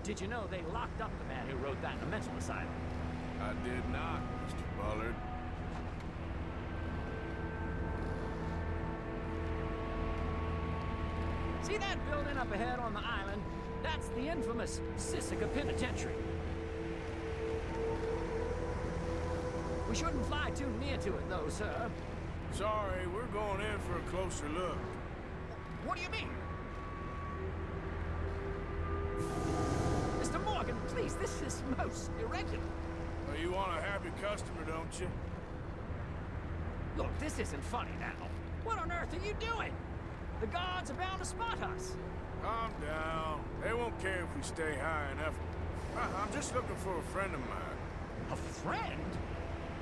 S18: Did you know they locked up the man who wrote that in a mental asylum?
S13: I did not, Mr. Bullard.
S18: See that building up ahead on the island? That's the infamous Sisika Penitentiary. We shouldn't fly too near to it, though, sir.
S13: Sorry, we're going in for a closer look.
S18: What do you mean? Mr. Morgan, please, this is most irregular.
S13: Well, you want a happy customer, don't you?
S18: Look, this isn't funny now. What on earth are you doing? The guards are bound to spot us.
S13: Calm down. They won't care if we stay high enough. I'm just looking for a friend of mine.
S18: A friend?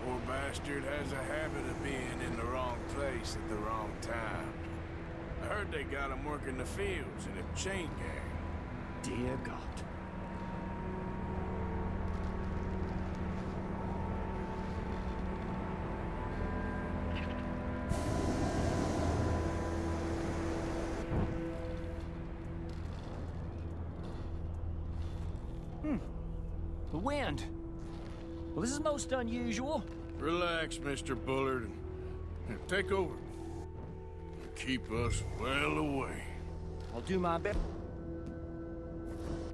S13: Poor bastard has a habit of being in the wrong place at the wrong time. I heard they got him working the fields in a chain gang.
S18: Dear God. The wind. Well, this is most unusual.
S13: Relax, Mr. Bullard, and take over. Keep us well away.
S18: I'll do my best.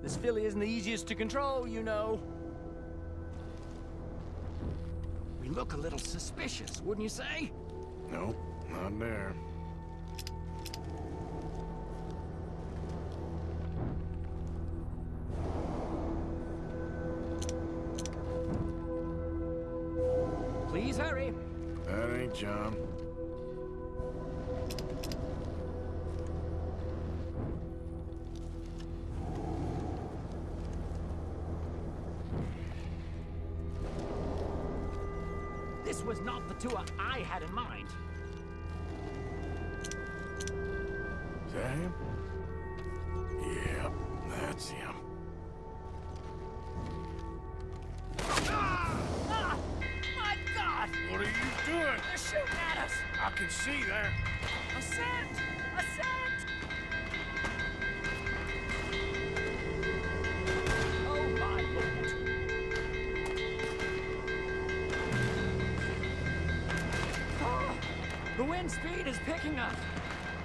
S18: This filly isn't the easiest to control, you know. We look a little suspicious, wouldn't you say?
S13: Nope, not there.
S18: Please hurry.
S13: That ain't John.
S18: This was not the tour I had in mind.
S13: Is that him? Yep, that's him.
S18: Ah! My God!
S13: What are you doing?
S18: They're shooting at us!
S13: I can see that.
S18: A scent! A scent! Oh, my Lord. Oh, the wind speed is picking up.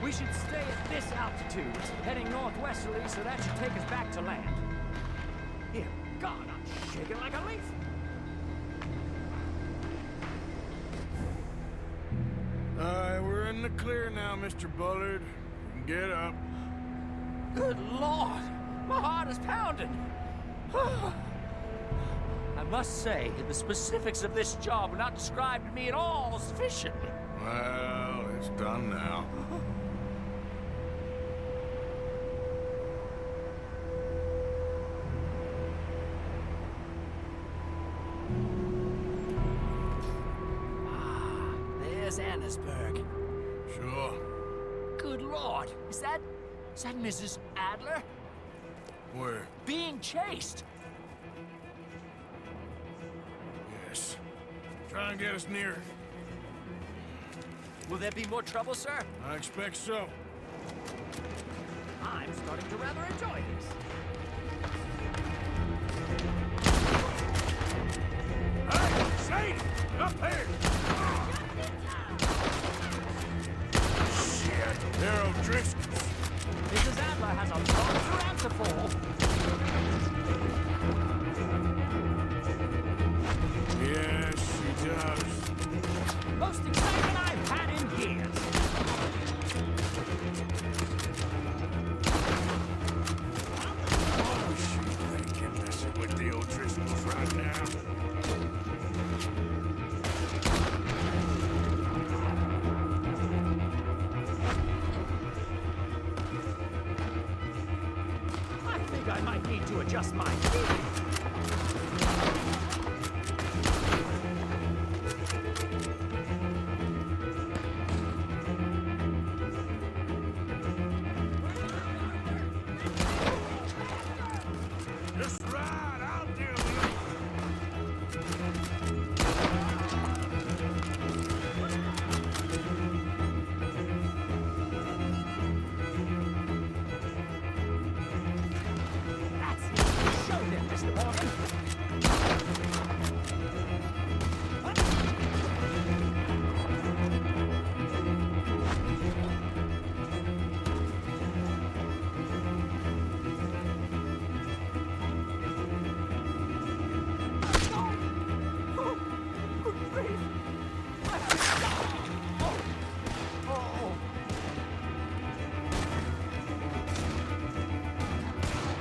S18: We should stay at this altitude, heading northwesterly, so that should take us back to land. Dear God, I'm shaking like a leaf.
S13: We're in the clear now, Mr. Bullard. You can get up.
S18: Good Lord! My heart is pounding! I must say, the specifics of this job were not described to me at all sufficiently.
S13: Well, it's done now.
S18: There's Annesburg.
S13: Sure.
S18: Good Lord! Is that Mrs. Adler?
S13: Where?
S18: Being chased!
S13: Yes. Try and get us near.
S18: Will there be more trouble, sir?
S13: I expect so.
S18: I'm starting to rather enjoy this.
S13: Hey, Sadie! Up here! Shit! They're O'Driscoll's.
S18: Mrs. Adler has a lot to answer for.
S13: Yes, she does.
S18: Most exciting I've had in years.
S13: Oh, she thinking messing with the O'Driscolls right now.
S18: I think I might need to adjust my feet.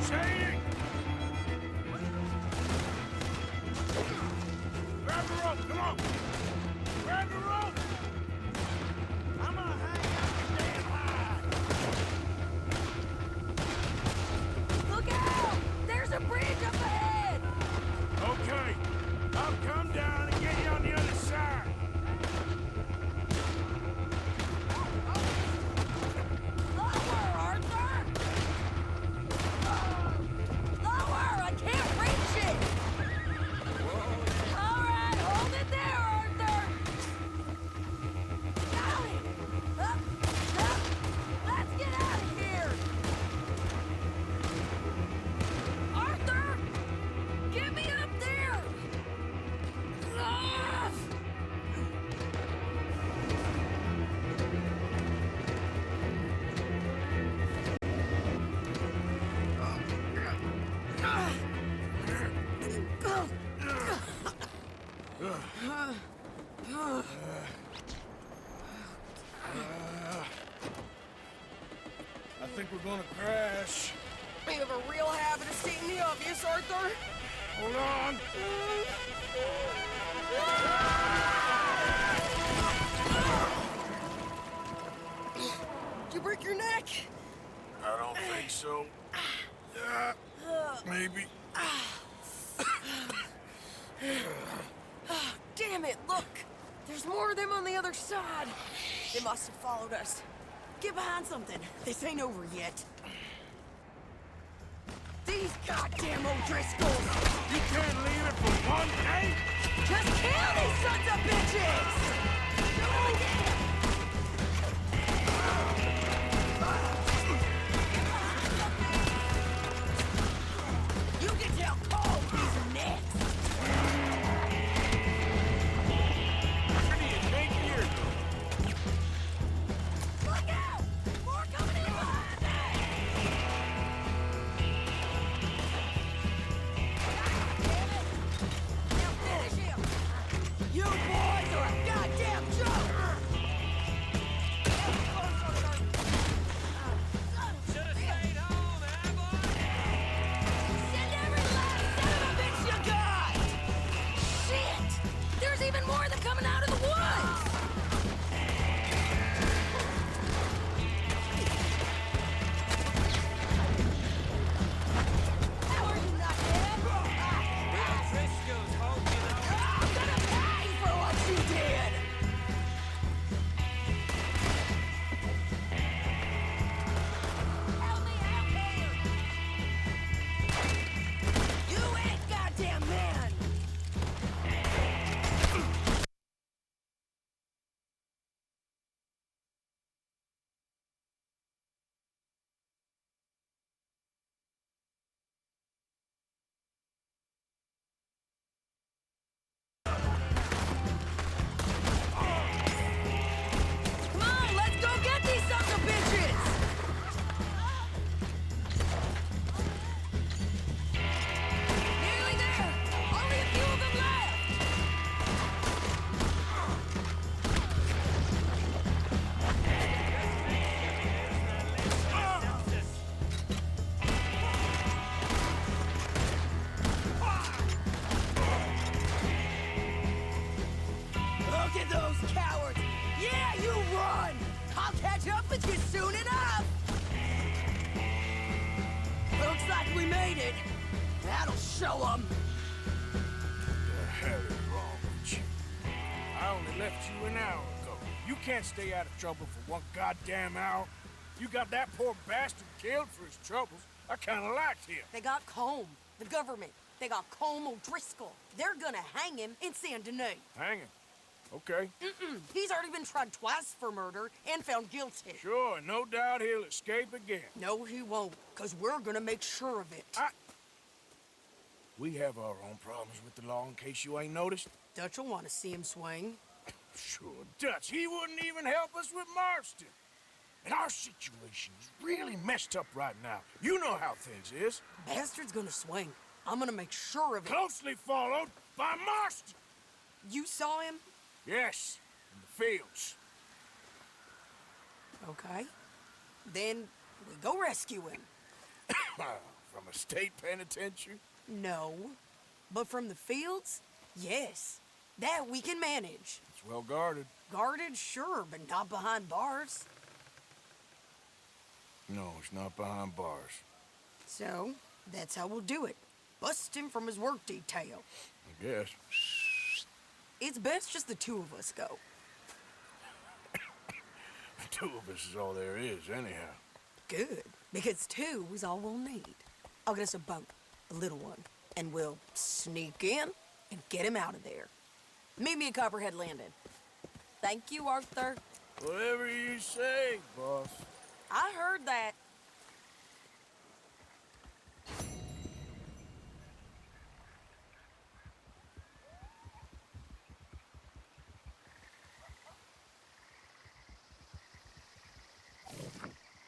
S13: Shady! Grab the rope, come on! Grab the rope! I'm gonna hang out damn high!
S5: Look out! There's a bridge up ahead!
S13: Okay, I'll come down and get you on the other side.
S5: Lower, Arthur! Lower! I can't reach it! All right, hold it there, Arthur! Got it! Up, up! Let's get out of here! Arthur! Get me up there! Ah!
S13: I think we're gonna crash.
S7: You have a real habit of stating the obvious, Arthur.
S13: Hold on.
S7: Did you break your neck?
S13: I don't think so. Maybe.
S7: Damn it, look! There's more of them on the other side. They must have followed us.
S5: Get behind something. This ain't over yet. These goddamn O'Driscolls!
S13: You can't leave it for one day?
S5: Just kill these sons of bitches! You can tell Cole these next!
S13: Where do you think you're
S5: Look out! More coming in behind me! Now finish him! You boys are a goddamn joke!
S1: Should've stayed home, eh, boy?
S5: Send every last son of a bitch you got! Shit! There's even more of them coming out of the woods! How are you not dead?
S1: Driscoll's home, you know.
S5: I'm gonna pay for what you did! Help me out here! You ain't goddamn man! Come on, let's go get these sons of bitches! Nearly there! Only a few of them left! Look at those cowards! Yeah, you run! I'll catch up with you soon enough! Looks like we made it. That'll show them.
S13: The hell is wrong with you? I only left you an hour ago. You can't stay out of trouble for one goddamn hour. You got that poor bastard killed for his troubles. I kinda liked him.
S5: They got Combe, the government. They got Combe O'Driscoll. They're gonna hang him in Saint Denis.
S13: Hang him. Okay.
S5: He's already been tried twice for murder and found guilty.
S13: Sure, no doubt he'll escape again.
S5: No, he won't, because we're gonna make sure of it.
S13: We have our own problems with the law, in case you ain't noticed.
S5: Dutch will want to see him swing.
S13: Sure, Dutch, he wouldn't even help us with Marston. And our situation is really messed up right now. You know how things is.
S5: Bastard's gonna swing. I'm gonna make sure of it.
S13: Closely followed by Marston.
S5: You saw him?
S13: Yes, in the fields.
S5: Okay. Then we go rescue him.
S13: From a state penitentiary?
S5: No. But from the fields? Yes. That we can manage.
S13: It's well guarded.
S5: Guarded, sure, but not behind bars.
S13: No, it's not behind bars.
S5: So, that's how we'll do it. Bust him from his work detail.
S13: I guess.
S5: It's best just the two of us go.
S13: The two of us is all there is, anyhow.
S5: Good, because two is all we'll need. I'll get us a boat, a little one, and we'll sneak in and get him out of there. Meet me at Copperhead Landing. Thank you, Arthur.
S13: Whatever you say, boss.
S5: I heard that.